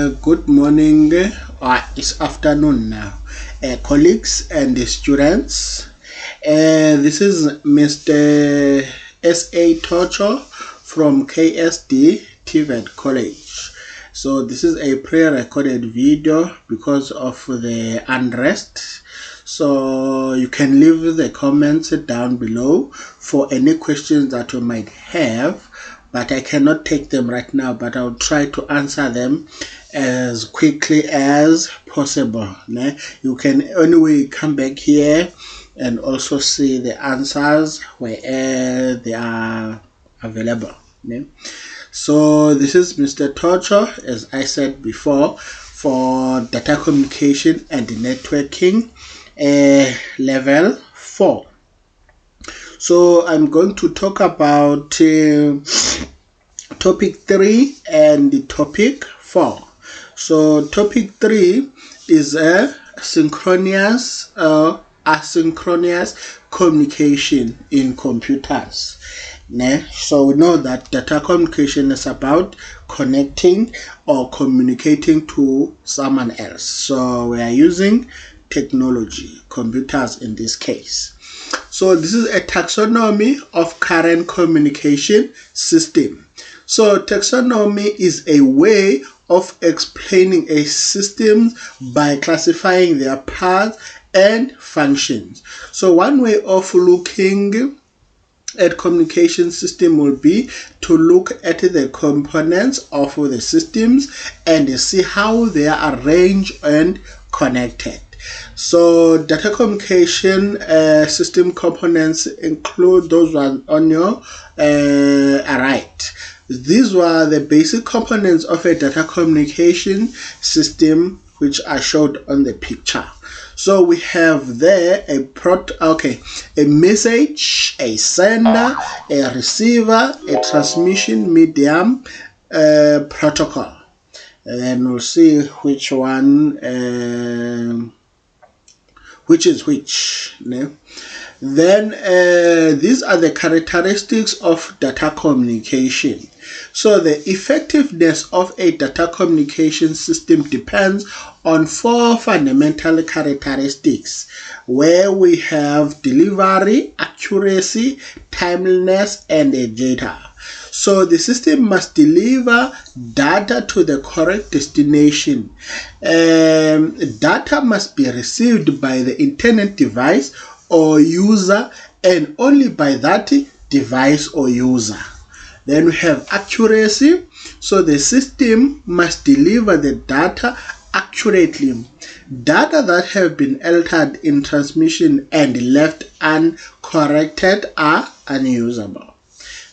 Good morning, it's afternoon now, colleagues and students. This is Mr. S.A. Totsho from KSD TVET College. So this is a pre-recorded video because of the unrest. So you can leave the comments down below for any questions that you might have, but I cannot take them right now, but I'll try to answer them as quickly as possible. You can anyway come back here and also see the answers where they are available. So this is Mr. Totsho, as I said before, for data communication and networking, level 4. So I'm going to talk about topic 3 and topic 4. So topic 3 is a synchronous asynchronous communication in computers. So we know that data communication is about connecting or communicating to someone else. So we are using technology, computers in this case. So this is a taxonomy of current communication system. So taxonomy is a way of explaining a system by classifying their parts and functions. So one way of looking at communication system will be to look at the components of the systems and see how they are arranged and connected. So data communication system components include those ones on your right. These were the basic components of a data communication system, which are showed on the picture. So we have there a message, a sender, a receiver, a transmission medium, protocol. And then we'll see which one, which is which. Then these are the characteristics of data communication. So the effectiveness of a data communication system depends on 4 fundamental characteristics, where we have delivery, accuracy, timeliness, and data. So the system must deliver data to the correct destination. Data must be received by the internet device or user, and only by that device or user. Then we have accuracy. So the system must deliver the data accurately. Data that have been altered in transmission and left uncorrected are unusable.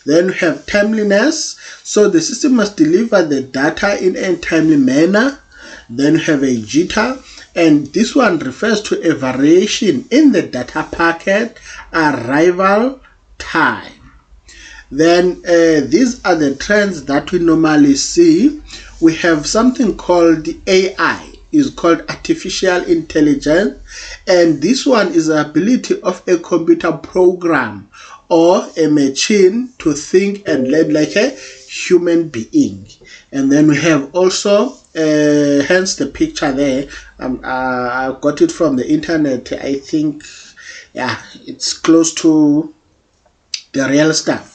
Then we have timeliness. So the system must deliver the data in a timely manner. Then we have a jitter, and this one refers to a variation in the data packet arrival time. Then these are the trends that we normally see. We have something called AI, is called artificial intelligence, and this one is the ability of a computer program or a machine to think and learn like a human being. And then we have also hence the picture there, I got it from the internet. I think it's close to the real stuff.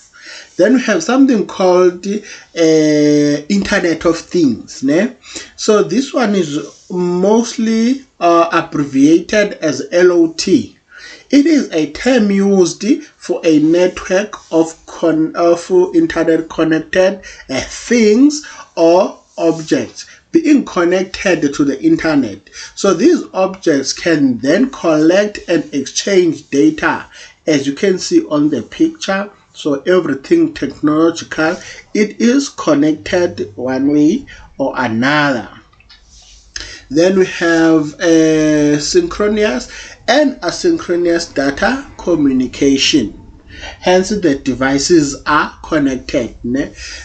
Then we have something called Internet of Things. So this one is mostly abbreviated as LOT. It is a term used for a network of internet connected things or objects being connected to the internet. So these objects can then collect and exchange data, as you can see on the picture. So everything technological, it is connected one way or another. Then we have synchronous and asynchronous data communication. Hence the devices are connected.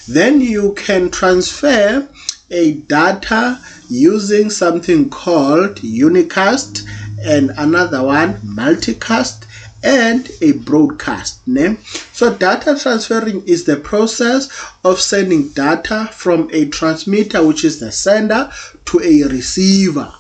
Then you can transfer a data using something called unicast and another one multicast and a broadcast. Ne? So data transferring is the process of sending data from a transmitter, which is the sender, to a receiver.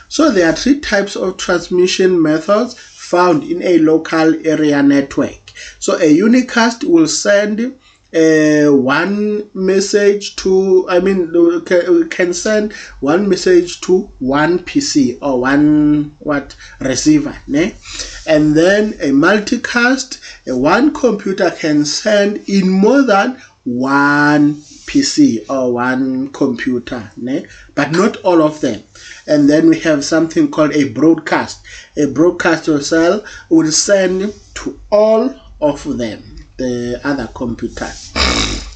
So there are three types of transmission methods found in a local area network. So a unicast will send one message to, can send one message to one PC or one receiver, ne? And then a multicast, one computer can send in more than one PC or one computer, ne? But not all of them. And then we have something called a broadcast. A broadcast will send to all of them, the other computers.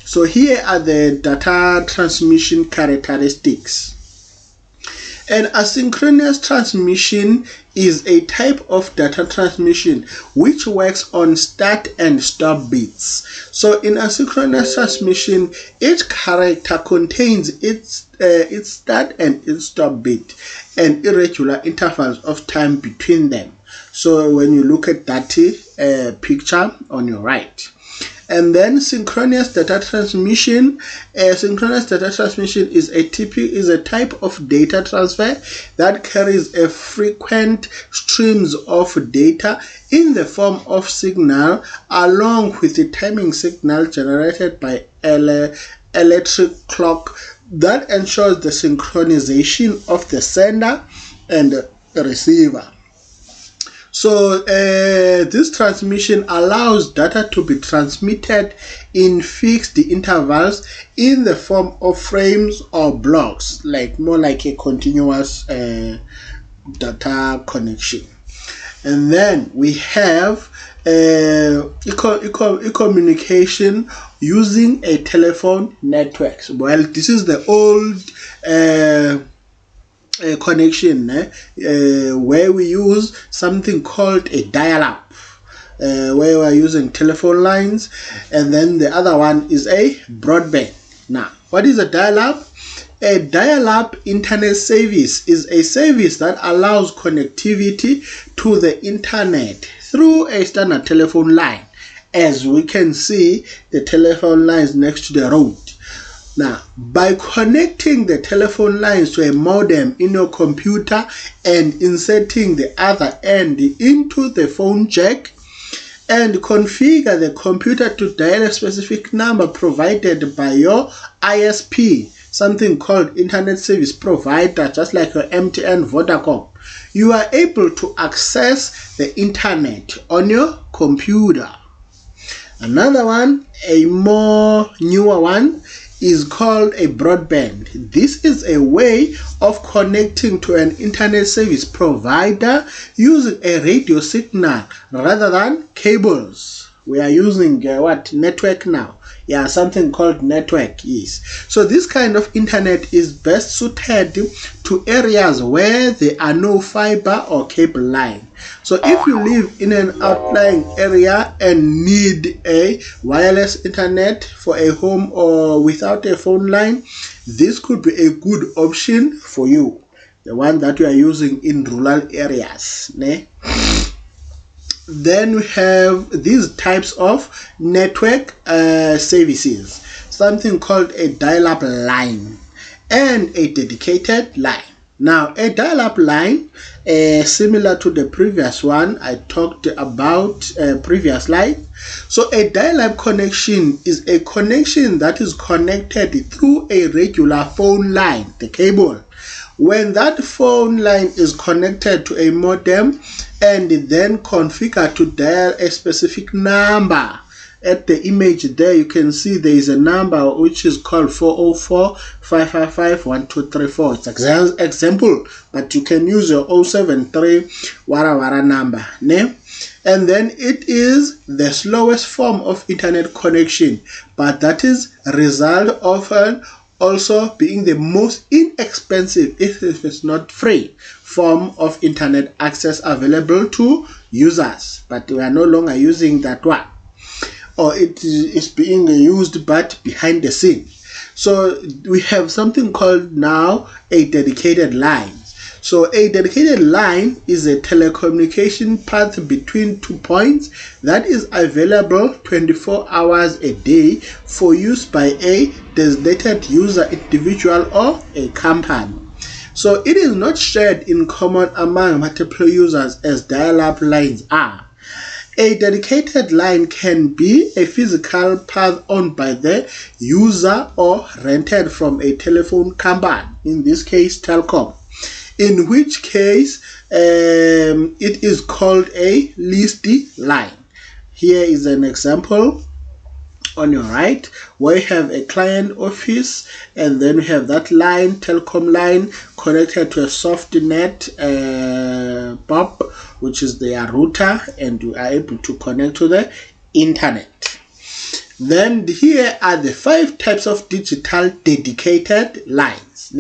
So here are the data transmission characteristics. An asynchronous transmission is a type of data transmission which works on start and stop bits. So in asynchronous transmission, each character contains its start and its stop bit and irregular intervals of time between them. So when you look at that picture on your right. And then synchronous data transmission. Synchronous data transmission is a type of data transfer that carries a frequent streams of data in the form of signal along with the timing signal generated by electric clock that ensures the synchronization of the sender and the receiver. So this transmission allows data to be transmitted in fixed intervals in the form of frames or blocks, more like a continuous data connection. And then we have communication using a telephone network. Well, this is the old connection where we use something called a dial-up, where we are using telephone lines, and then the other one is a broadband. Now, what is a dial-up? A dial-up internet service is a service that allows connectivity to the internet through a standard telephone line. As we can see, the telephone lines next to the road. Now, by connecting the telephone lines to a modem in your computer and inserting the other end into the phone jack and configure the computer to dial a specific number provided by your ISP, something called Internet Service Provider, just like your MTN, Vodacom, you are able to access the internet on your computer. Another one, a more newer one, is called a broadband. This is a way of connecting to an internet service provider using a radio signal rather than cables. We are using network now. Yeah, something called network is. So this kind of internet is best suited to areas where there are no fiber or cable line. So if you live in an outlying area and need a wireless internet for a home or without a phone line, this could be a good option for you. The one that we are using in rural areas. Ne? Then we have these types of network services, something called a dial-up line and a dedicated line. Now, a dial-up line, similar to the previous one I talked about previous slide. So a dial-up connection is a connection that is connected through a regular phone line, the cable. When that phone line is connected to a modem and then configured to dial a specific number, at the image there you can see there is a number which is called 404-555-1234. It's an example, but you can use your 073 wara number. Ne? And then it is the slowest form of internet connection, but that is result of also being the most inexpensive, if it's not free, form of internet access available to users. But we are no longer using that one, or it is being used but behind the scene. So we have something called now a dedicated line. So a dedicated line is a telecommunication path between 2 points that is available 24 hours a day for use by a designated user, individual, or a company. So it is not shared in common among multiple users as dial-up lines are. A dedicated line can be a physical path owned by the user or rented from a telephone company, in this case Telkom, in which case it is called a leased line. Here is an example on your right, where you have a client office, and then you have that line, telecom line, connected to a soft net POP, which is their router, and you are able to connect to the internet. Then here are the 5 types of digital dedicated lines,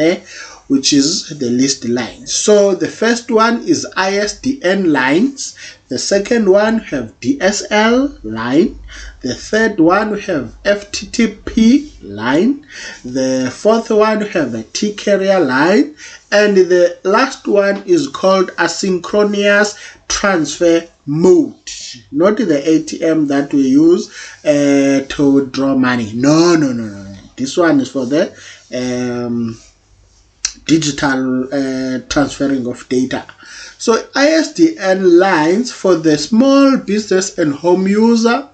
which is the leased lines. So the first one is ISDN lines. The second one have DSL line. The third one we have FTTP line. The fourth one we have a T-carrier line. And the last one is called asynchronous transfer mode. Not the ATM that we use to draw money. No. This one is for the digital transferring of data. So ISDN lines for the small business and home user.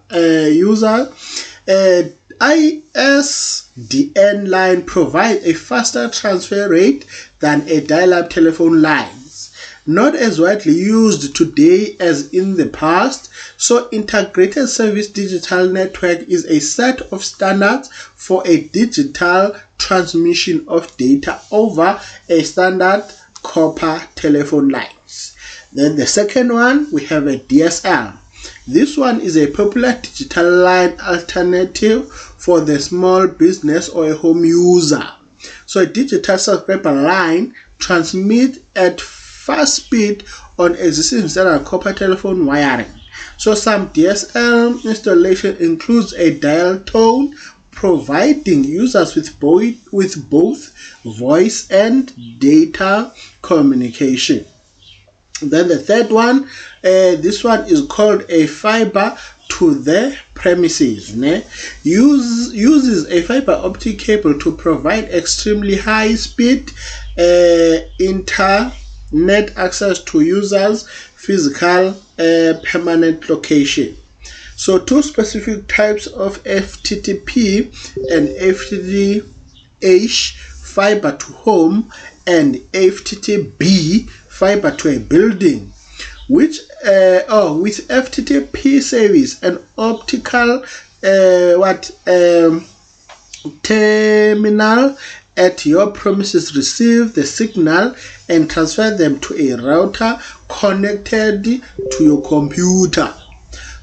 ISDN line provides a faster transfer rate than a dial-up telephone lines. Not as widely used today as in the past. So integrated service digital network is a set of standards for a digital transmission of data over a standard copper telephone lines. Then the second one, we have a DSL. This one is a popular digital line alternative for the small business or a home user. So a digital subscriber line transmits at fast speed on existing standard copper telephone wiring. So some DSL installation includes a dial tone, providing users with both voice and data communication. Then the third one, this one is called a fiber to the premises. Uses a fiber optic cable to provide extremely high speed internet access to users' physical permanent location. So 2 specific types of FTTP and FTTH, fiber to home, and FTTB, fiber to a building, which with FTTP service, an optical terminal at your premises receive the signal and transfer them to a router connected to your computer.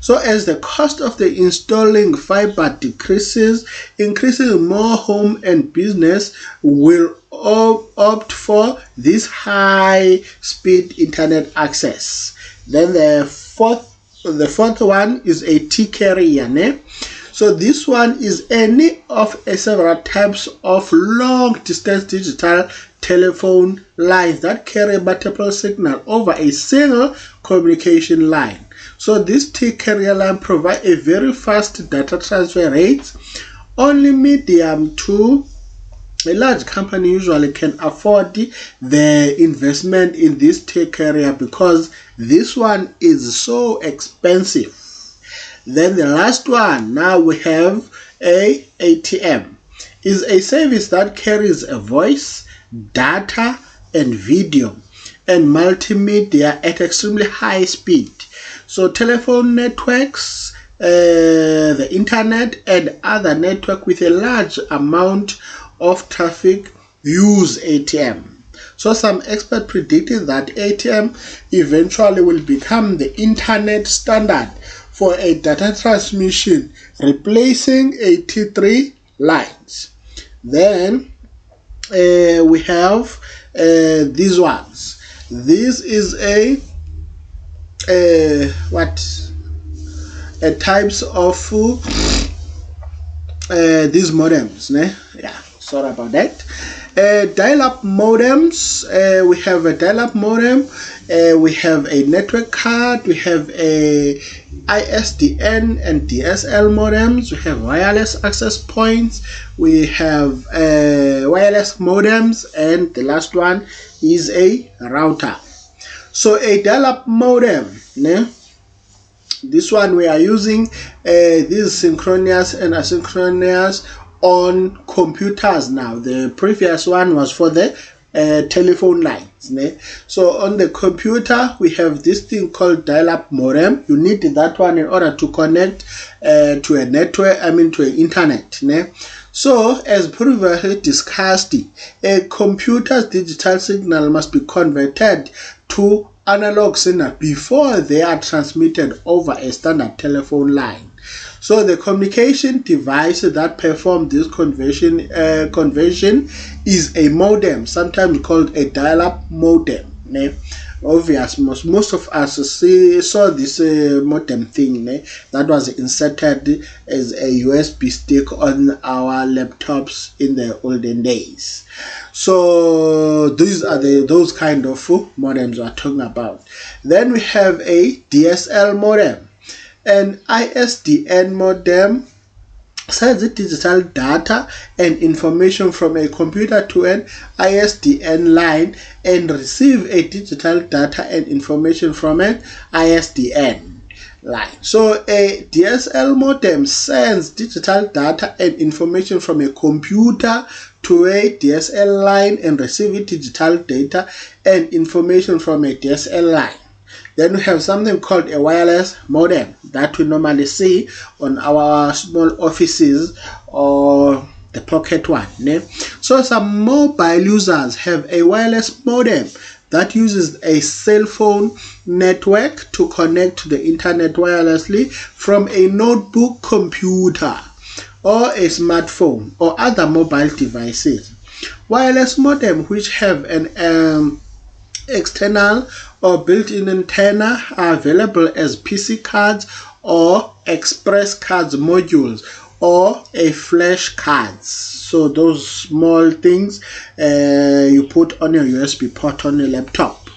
So as the cost of the installing fiber decreases, increasingly more home and business will opt for this high-speed internet access. Then the fourth one is a T-carrier. So this one is any of several types of long-distance digital telephone lines that carry multiple signal over a single communication line. So this T-carrier line provides a very fast data transfer rate. Only medium to a large company usually can afford the investment in this T-carrier because this one is so expensive. Then the last one, now we have a ATM. Is a service that carries a voice, data, and video and multimedia at extremely high speed. So telephone networks, the internet, and other network with a large amount of traffic use ATM. So some experts predicted that ATM eventually will become the internet standard for a data transmission, replacing a T3 lines. Then we have these ones. This is a types of these modems. Yeah, sorry about that. Dial-up modems, we have a dial-up modem, we have a network card, we have a ISDN and DSL modems, we have wireless access points, we have wireless modems, and the last one is a router. So a dial-up modem, this one we are using these synchronous and asynchronous on computers now. The previous one was for the telephone lines. So on the computer we have this thing called dial-up modem. You need that one in order to connect to a network, to an internet. So as previously discussed, a computer's digital signal must be converted to analog signal before they are transmitted over a standard telephone line. So the communication device that performs this conversion is a modem, sometimes called a dial-up modem. Obvious, most of us saw this modem thing that was inserted as a USB stick on our laptops in the olden days. So these are those kind of modems we're talking about. Then we have a DSL modem. An ISDN modem sends digital data and information from a computer to an ISDN line and receive a digital data and information from an ISDN line. So a DSL modem sends digital data and information from a computer to a DSL line and receive digital data and information from a DSL line. Then we have something called a wireless modem that we normally see on our small offices or the pocket one. So some mobile users have a wireless modem that uses a cell phone network to connect to the internet wirelessly from a notebook computer or a smartphone or other mobile devices. Wireless modem which have an external or built-in antenna are available as PC cards or express cards modules or a flash cards. So those small things you put on your USB port on your laptop.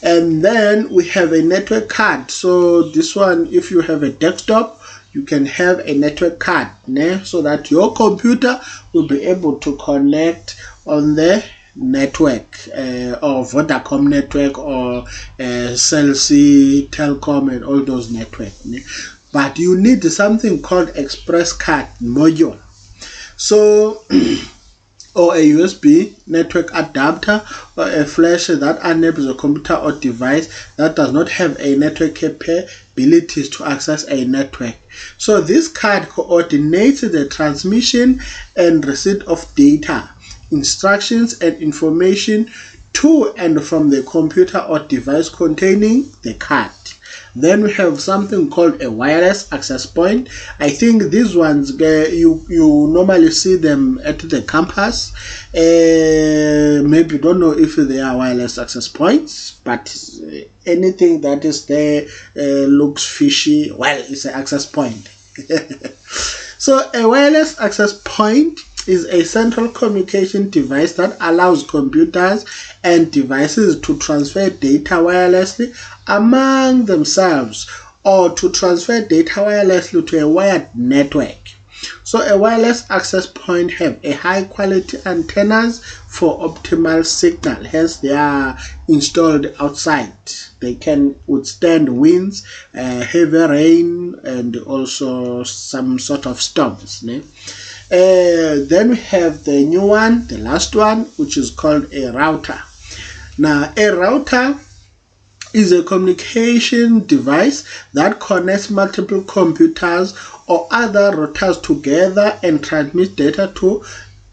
And then we have a network card. So this one, if you have a desktop, you can have a network card so that your computer will be able to connect on the network or Vodacom network or Cell C, Telcom and all those networks. But you need something called express card module. So or a USB network adapter or a flash that enables a computer or device that does not have a network capabilities to access a network. So this card coordinates the transmission and receipt of data, instructions and information to and from the computer or device containing the card. Then we have something called a wireless access point. I think these ones you normally see them at the campus. Maybe you don't know if they are wireless access points, but anything that is there looks fishy. Well, it's an access point. So a wireless access point is a central communication device that allows computers and devices to transfer data wirelessly among themselves or to transfer data wirelessly to a wired network. So a wireless access point have a high quality antennas for optimal signal, hence they are installed outside. They can withstand winds, heavy rain and also some sort of storms. Then we have the new one, the last one, which is called a router. Now a router is a communication device that connects multiple computers or other routers together and transmits data to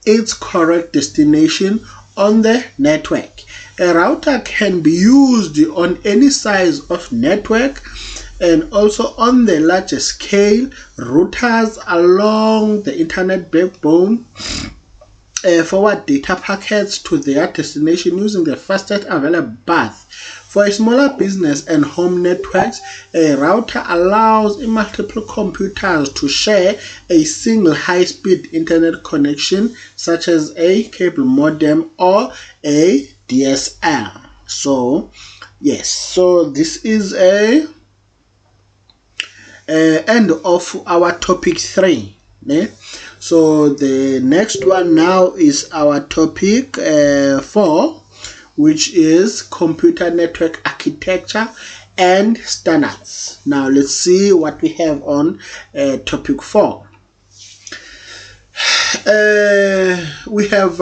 its correct destination on the network. A router can be used on any size of network and also on the larger scale. Routers along the internet backbone forward data packets to their destination using the fastest available path. For a smaller business and home networks, a router allows multiple computers to share a single high-speed internet connection, such as a cable modem or a DSL. So, yes, so this is a end of our topic 3. Ne? So the next one now is our topic 4, which is computer network architecture and standards. Now let's see what we have on topic 4. We have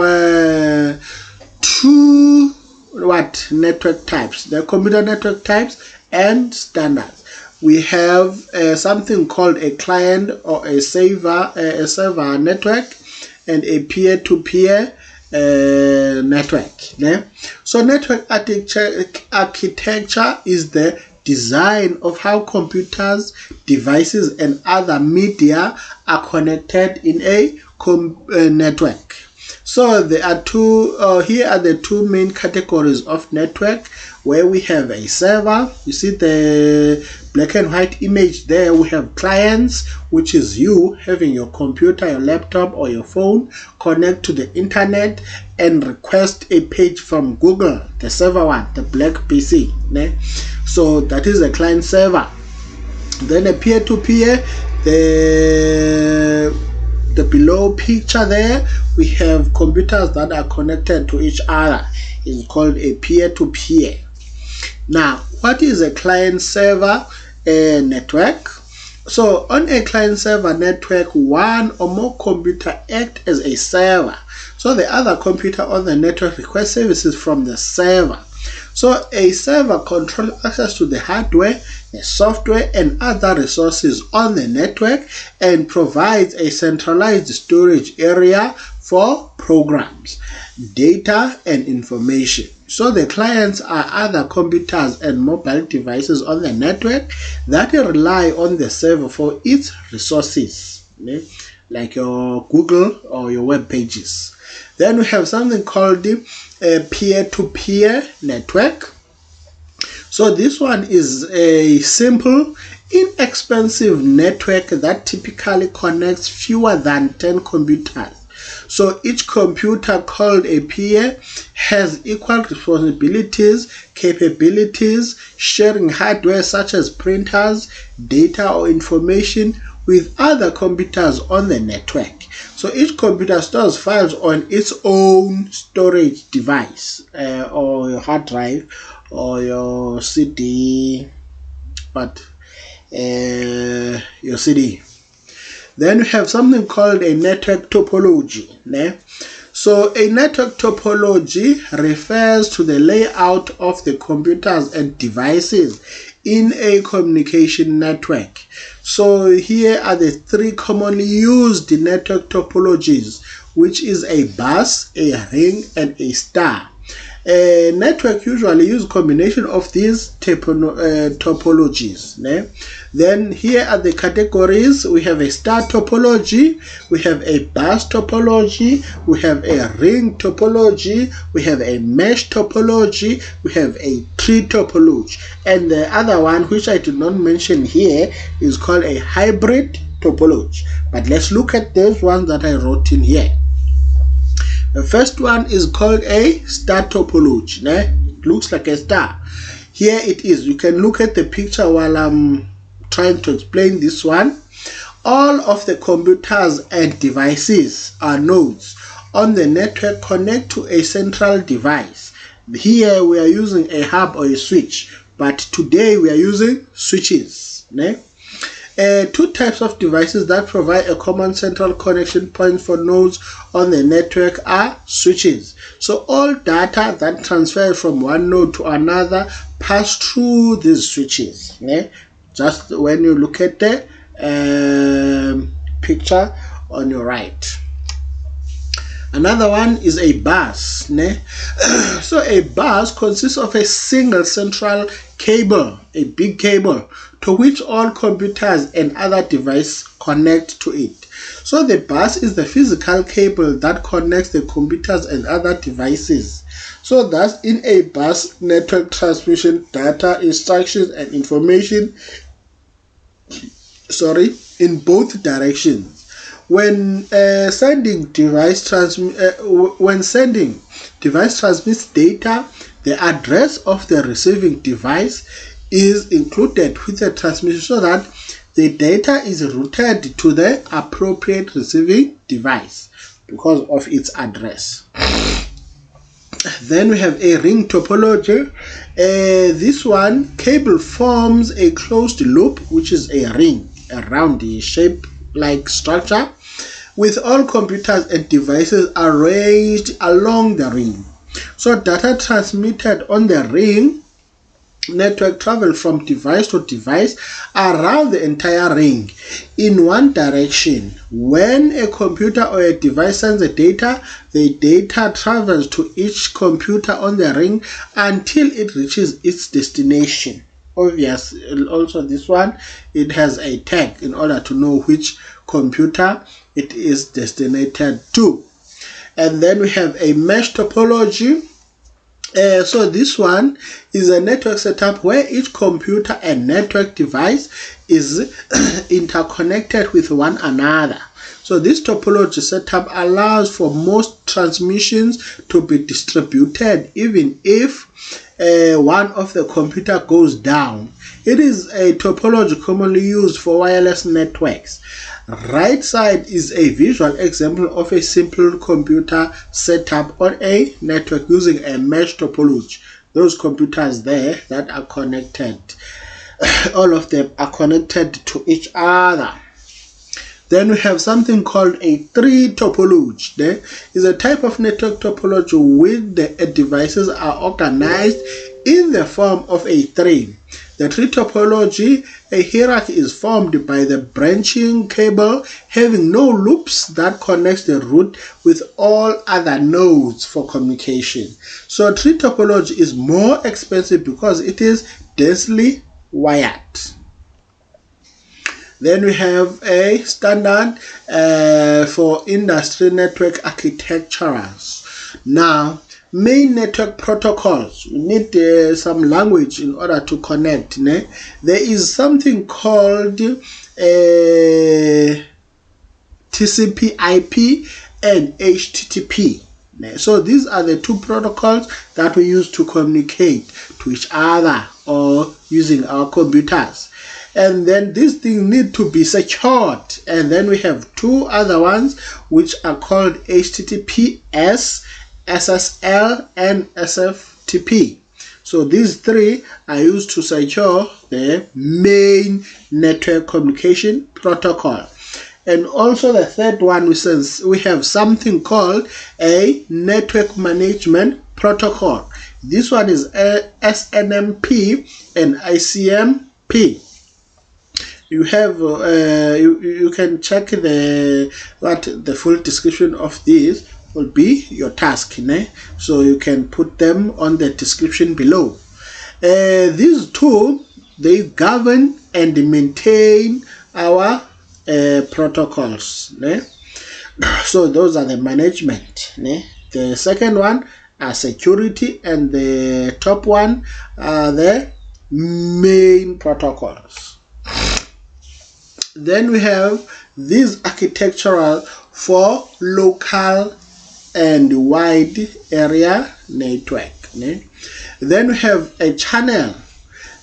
two network types: the computer network types and standards. We have something called a client or a server network, and a peer-to-peer network. Yeah? So network architecture is the design of how computers, devices, and other media are connected in a network. So there are here are the two main categories of network, where we have a server. You see the black and white image there. We have clients, which is you having your computer, your laptop, or your phone connect to the internet and request a page from Google. The server one, the black PC. Ne? So that is a client server. Then a peer-to-peer, the below picture there, we have computers that are connected to each other. It's called a peer-to-peer. Now, what is a client-server network? So, on a client-server network, one or more computers act as a server. So, the other computer on the network requests services from the server. So, a server controls access to the hardware, the software, and other resources on the network, and provides a centralized storage area for programs, data, and information. So the clients are other computers and mobile devices on the network that rely on the server for its resources, like your Google or your web pages. Then we have something called the peer-to-peer network. So this one is a simple, inexpensive network that typically connects fewer than 10 computers. So each computer, called a peer, has equal responsibilities, capabilities, sharing hardware such as printers, data, or information with other computers on the network. So each computer stores files on its own storage device, or your hard drive, or your CD, your CD. Then we have something called a network topology. So a network topology refers to the layout of the computers and devices in a communication network. So here are the three commonly used network topologies, which is a bus, a ring, and a star. A network usually uses a combination of these topologies. Then here are the categories. We have a star topology, we have a bus topology, we have a ring topology, we have a mesh topology, we have a tree topology, and the other one, which I did not mention here, is called a hybrid topology. But let's look at those ones that I wrote in here. The first one is called a star topology. It looks like a star. Here it is. You can look at the picture while I'm trying to explain this one. All of the computers and devices are nodes on the network connect to a central device. Here we are using a hub or a switch, but today we are using switches. Two types of devices that provide a common central connection point for nodes on the network are switches. So all data that transfers from one node to another pass through these switches. Just when you look at the picture on your right. Another one is a bus. So a bus consists of a single central cable, a big cable, to which all computers and other devices connect to it. So the bus is the physical cable that connects the computers and other devices So thus, in a bus network, transmission data, instructions, and information, in both directions. When sending device transmits data, the address of the receiving device is included with the transmission so that the data is routed to the appropriate receiving device because of its address. Then we have a ring topology. This one, cable forms a closed loop, which is a ring around the shape-like structure, with all computers and devices arranged along the ring. So data transmitted on the ring network travel from device to device around the entire ring in one direction. When a computer or a device sends the data travels to each computer on the ring until it reaches its destination. Obviously, also this one, it has a tag in order to know which computer it is destinated to. And then we have a mesh topology. So this one is a network setup where each computer and network device is interconnected with one another. So this topology setup allows for most transmissions to be distributed even if one of the computer goes down. It is a topology commonly used for wireless networks. Right side is a visual example of a simple computer setup on a network using a mesh topology. Those computers there that are connected, all of them are connected to each other. Then we have something called a tree topology. There is a type of network topology where the devices are organized in the form of a tree. The tree topology, a hierarchy is formed by the branching cable having no loops that connects the root with all other nodes for communication. So tree topology is more expensive because it is densely wired. Then we have a standard for industry network architectures. Now, main network protocols. We need some language in order to connect. There is something called TCP/IP and HTTP. So these are the two protocols that we use to communicate to each other or using our computers. And then these things need to be secured. And then we have two other ones which are called HTTPS, SSL, and SFTP. So these three are used to secure the main network communication protocol. And also the third one, we have something called a network management protocol. This one is SNMP and ICMP. You have you can check the full description of this will be your task, so you can put them on the description below. These two, they govern and maintain our protocols. So those are the management. The second one are security, and the top one are the main protocols. Then we have these architectural for local and wide area network. Then we have a channel.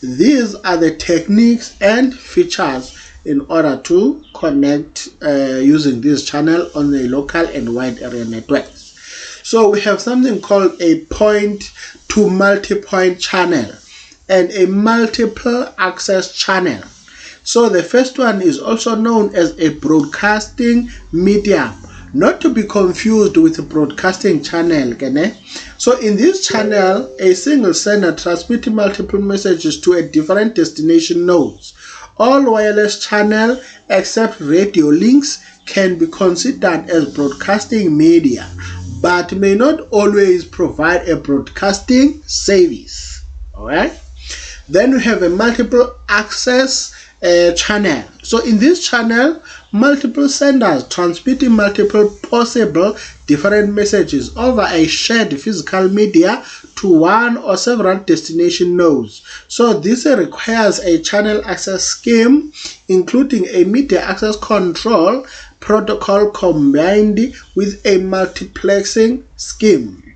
These are the techniques and features in order to connect using this channel on the local and wide area networks. So we have something called a point to multi-point channel and a multiple access channel. So the first one is also known as a broadcasting medium, not to be confused with a broadcasting channel. So in this channel, a single sender transmits multiple messages to a different destination nodes. All wireless channels except radio links can be considered as broadcasting media, but may not always provide a broadcasting service. Alright. Then we have a multiple access channel. So in this channel, multiple senders transmitting multiple possible different messages over a shared physical media to one or several destination nodes. So this requires a channel access scheme, including a media access control protocol combined with a multiplexing scheme,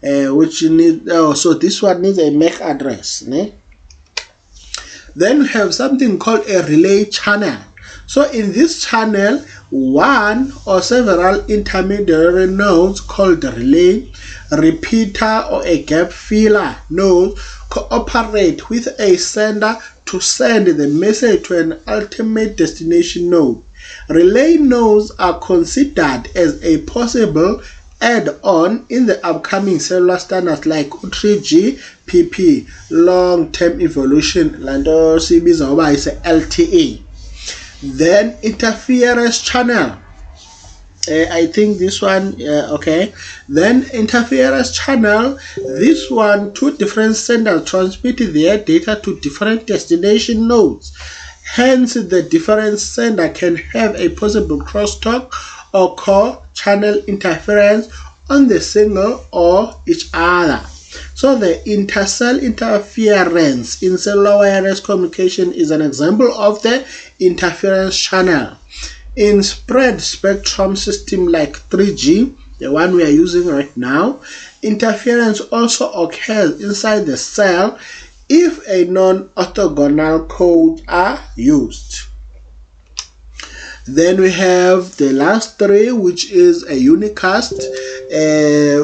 which need so this one needs a MAC address. Then we have something called a relay channel. So in this channel, one or several intermediary nodes called the relay, repeater, or a gap filler node cooperate with a sender to send the message to an ultimate destination node. Relay nodes are considered as a possible add-on in the upcoming cellular standards like 3G PP, long-term evolution, LTE. Then interference channel. I think this one, okay. Then interference channel, this one, two different senders transmit their data to different destination nodes. Hence, the different sender can have a possible crosstalk or core-channel interference on the signal or each other. So the intercell interference in cellular wireless communication is an example of the interference channel. In spread spectrum system like 3G, the one we are using right now, interference also occurs inside the cell if a non-orthogonal codes are used. Then we have the last three, which is a unicast.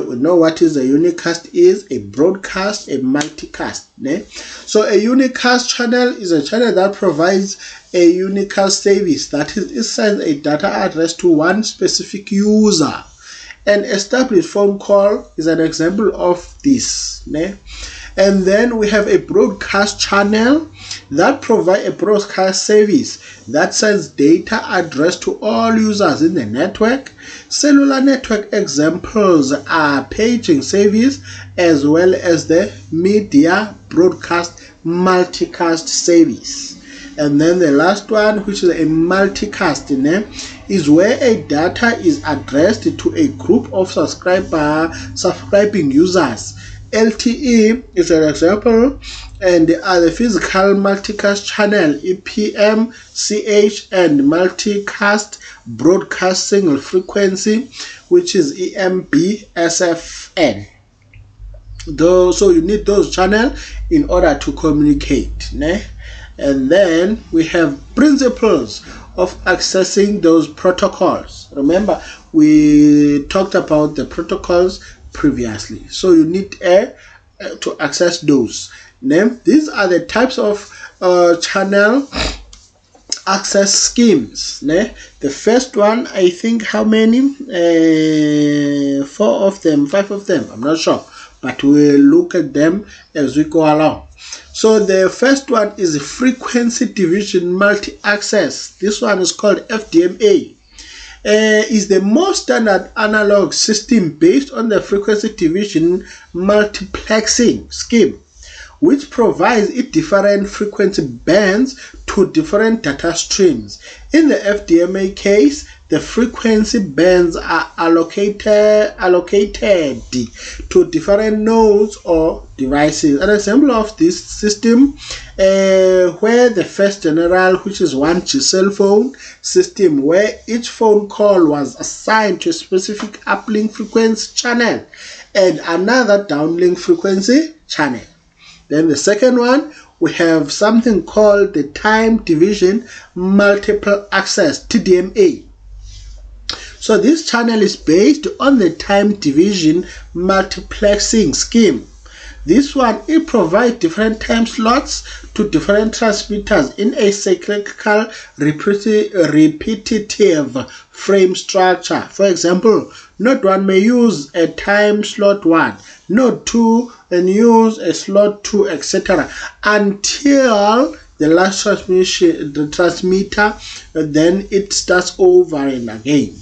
We know what is a unicast is, a broadcast, a multicast. So a unicast channel is a channel that provides a unicast service, that is, it sends a data address to one specific user. An established phone call is an example of this. And then we have a broadcast channel that provides a broadcast service that sends data address to all users in the network. Cellular network examples are paging service as well as the media broadcast multicast service. And then the last one, which is a multicast, is where a data is addressed to a group of subscribing users. LTE is an example, and the other physical multicast channel, EPM, CH, and multicast broadcast single frequency, which is EMB, SFN. So you need those channels in order to communicate. And then we have principles of accessing those protocols. Remember, we talked about the protocols previously, so you need to access those. These are the types of channel access schemes. The first one, I think, how many? 4 of them, 5 of them, I'm not sure, but we'll look at them as we go along. So the first one is frequency division multi-access. This one is called FDMA. Is the most standard analog system based on the frequency division multiplexing scheme, which provides it different frequency bands to different data streams. In the FDMA case, the frequency bands are allocated to different nodes or devices. An example of this system, where the first general, which is 1G cell phone system, where each phone call was assigned to a specific uplink frequency channel and another downlink frequency channel. Then the second one, we have something called the time division multiple access, TDMA. So this channel is based on the time division multiplexing scheme. This one, it provides different time slots to different transmitters in a cyclical repetitive frame structure. For example, node 1 may use a time slot 1, node 2 and use a slot 2, etc. until the last transmitter, then it starts over and again.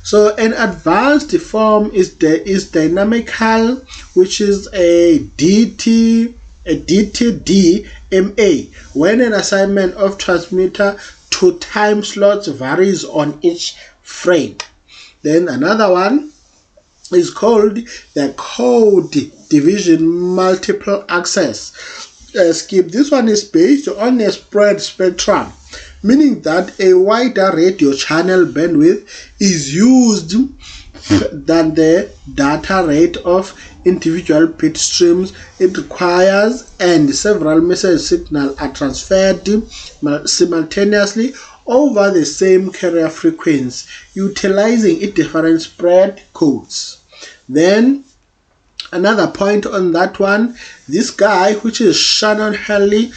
So an advanced form is dynamical, which is a DT DTDMA, when an assignment of transmitter to time slots varies on each frame. Then another one is called the code division multiple access scheme. This one is based on a spread spectrum, meaning that a wider radio channel bandwidth is used than the data rate of individual bit streams it requires, and several message signals are transferred simultaneously over the same carrier frequency, utilizing different spread codes. Then another point on that one, this guy, which is Shannon-Hurley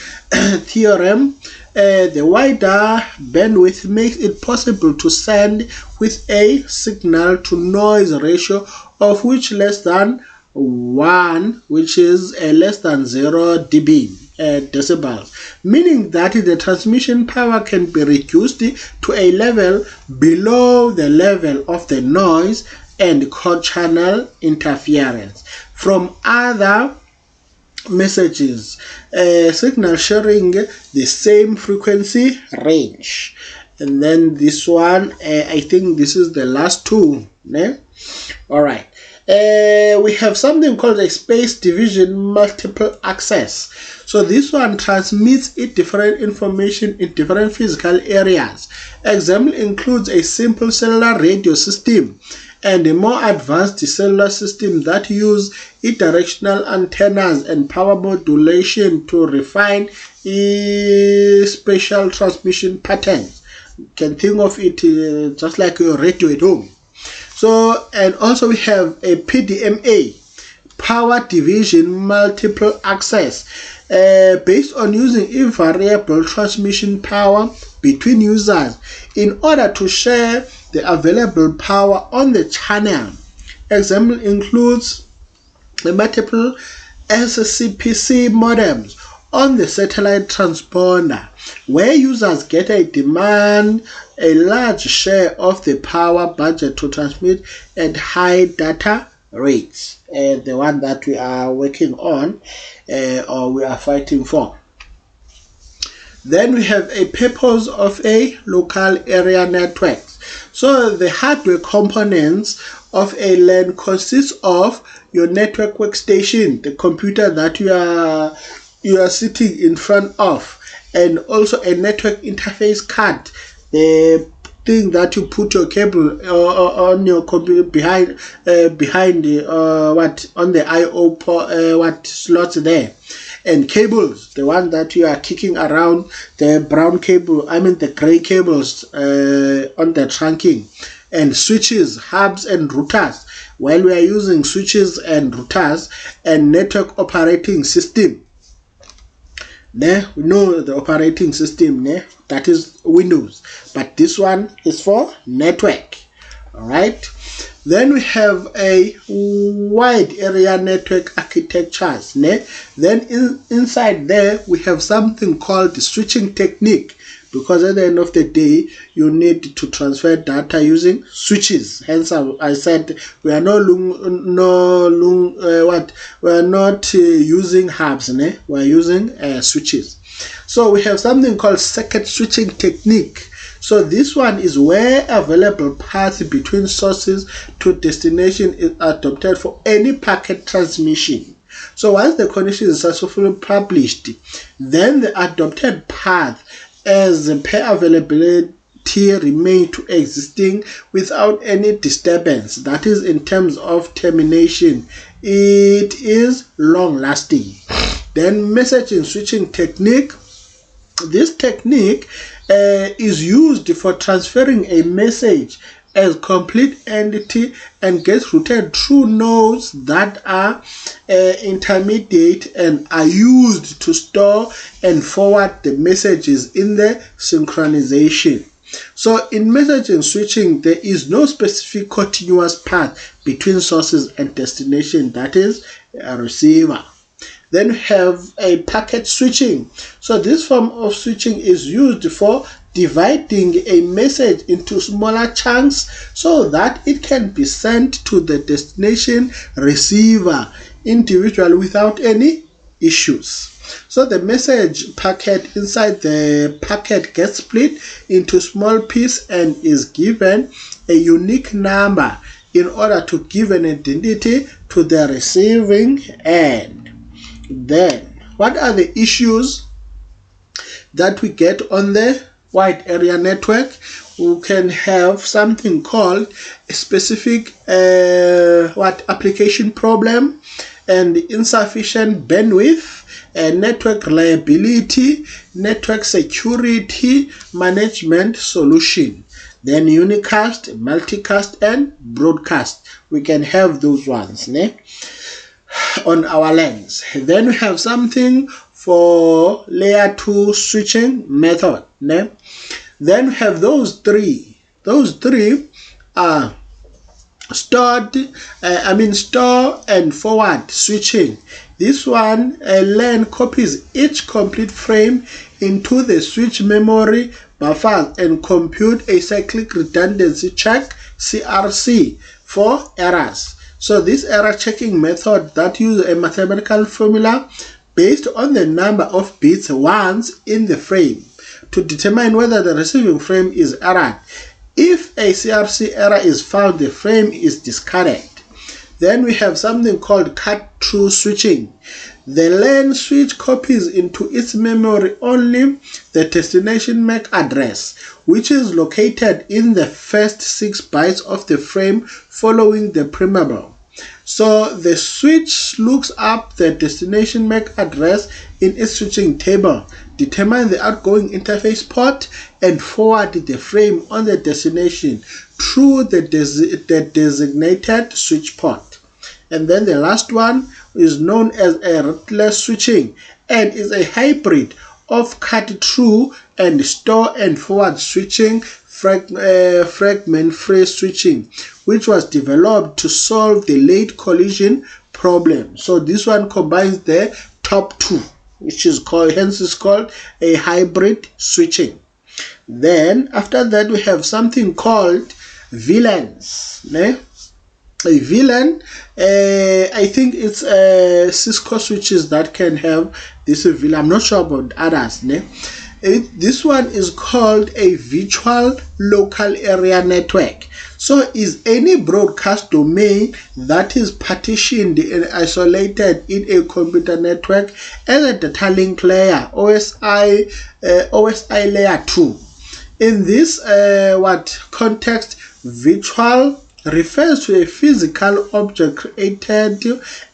theorem, the wider bandwidth makes it possible to send with a signal to noise ratio of which less than 1, which is less than 0 dB. Decibels, meaning that the transmission power can be reduced to a level below the level of the noise and channel interference from other messages, signal sharing the same frequency range. And then this one, I think this is the last two. All right. We have something called a space division multiple access. So this one transmits different information in different physical areas. Example includes a simple cellular radio system and a more advanced cellular system that use directional antennas and power modulation to refine spatial transmission patterns. You can think of it just like your radio at home. So, and also we have a PDMA, power division multiple access, based on using invariable transmission power between users in order to share the available power on the channel. Example includes the multiple SCPC modems on the satellite transponder, where users get a large share of the power budget to transmit at high data rates, the one that we are working on or we are fighting for. Then we have a purpose of a local area network. So the hardware components of a LAN consists of your network workstation, the computer that you are sitting in front of, and also a network interface card, the thing that you put your cable on your computer behind on the I/O slots there, and cables, the one that you are kicking around, the brown cable, the gray cables on the trunking, and switches, hubs, and routers. While we are using switches and routers and network operating system, we know the operating system, that is Windows, but this one is for network. All right. Then we have a wide area network architectures. Then inside there we have something called the switching technique, because at the end of the day you need to transfer data using switches. Hence I said we are not using hubs, we are using switches. So we have something called circuit switching technique. So this one is where available paths between sources to destination is adopted for any packet transmission. So once the condition is successfully published, then the adopted path as per availability remain to existing without any disturbance. That is, in terms of termination, it is long lasting. Then messaging switching technique. This technique is used for transferring a message as complete entity and gets routed through nodes that are intermediate and are used to store and forward the messages in the synchronization. So in messaging switching, there is no specific continuous path between sources and destination, that is a receiver. Then we have a packet switching. So this form of switching is used for dividing a message into smaller chunks so that it can be sent to the destination receiver individually without any issues. So the message packet inside the packet gets split into small pieces and is given a unique number in order to give an identity to the receiving end. Then, what are the issues that we get on the wide area network? We can have something called a specific application problem and insufficient bandwidth, network reliability, network security management solution. Then unicast, multicast, and broadcast. We can have those ones on our LANs. Then we have something for layer 2 switching method. Then we have those three. Those three are store and forward switching. This one, LAN copies each complete frame into the switch memory buffer and compute a cyclic redundancy check (CRC) for errors. So this error checking method that uses a mathematical formula based on the number of bits ones in the frame to determine whether the receiving frame is errored. If a CRC error is found, the frame is discarded. Then we have something called cut-through switching. The LAN switch copies into its memory only the destination MAC address, which is located in the first 6 bytes of the frame following the preamble. So the switch looks up the destination MAC address in its switching table, determine the outgoing interface port, and forward the frame on the destination through the designated switch port. And then the last one is known as a rootless switching and is a hybrid of cut-through and store and forward switching, fragment-free switching, which was developed to solve the late collision problem. So this one combines the top two, which is called a hybrid switching. Then after that we have something called VLANs. A VLAN, I think it's Cisco switches that can have this VLAN. I'm not sure about others. This one is called a virtual local area network. So is any broadcast domain that is partitioned and isolated in a computer network as a data link layer, OSI layer 2. In this context, virtual refers to a physical object created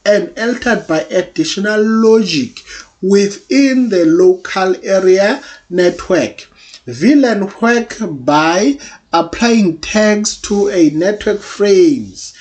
and altered by additional logic within the local area network. VLAN work by applying tags to a network frames.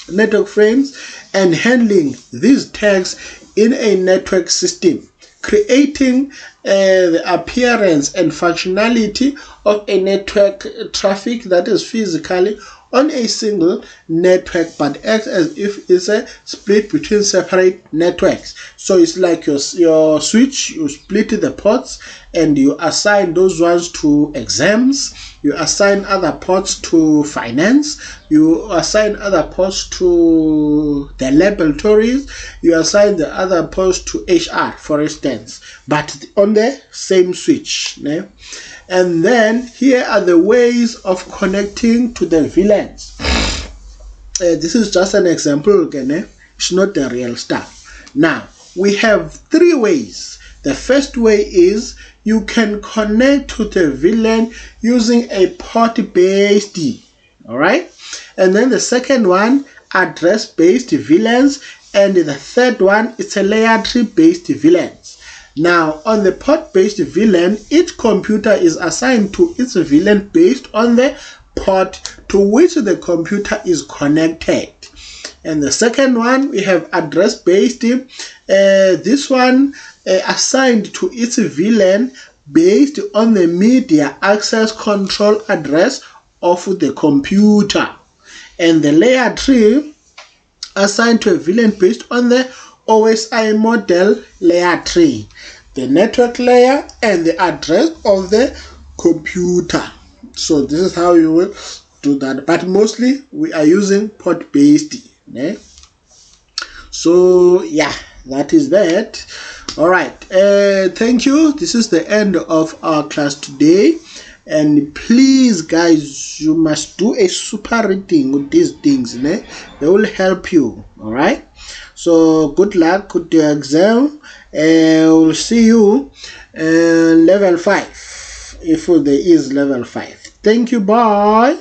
Network frames and handling these tags in a network system, creating the appearance and functionality of a network traffic that is physically on a single network but acts as if it's a split between separate networks. So it's like your switch, you split the ports and you assign those ones to exams, you assign other ports to finance, you assign other ports to the laboratories, you assign the other ports to HR, for instance, but on the same switch. And then here are the ways of connecting to the VLANs. This is just an example again. It's not the real stuff. Now we have 3 ways. The first way is you can connect to the VLAN using a port-based, alright? And then the second one, address-based VLANs, and the third one, it's a layer 3 based VLAN. Now, on the port-based VLAN, each computer is assigned to its VLAN based on the port to which the computer is connected. And the second one, we have address-based. This one assigned to its VLAN based on the media access control address of the computer. And the layer 3 assigned to a VLAN based on the OSI model layer 3, the network layer, and the address of the computer. So this is how you will do that, but mostly we are using port-based. So yeah, that is that. All right, thank you. This is the end of our class today, and please guys, you must do a super reading with these things, né? They will help you. All right, so good luck with your exam, and we'll see you level 5 if there is level 5. Thank you, bye.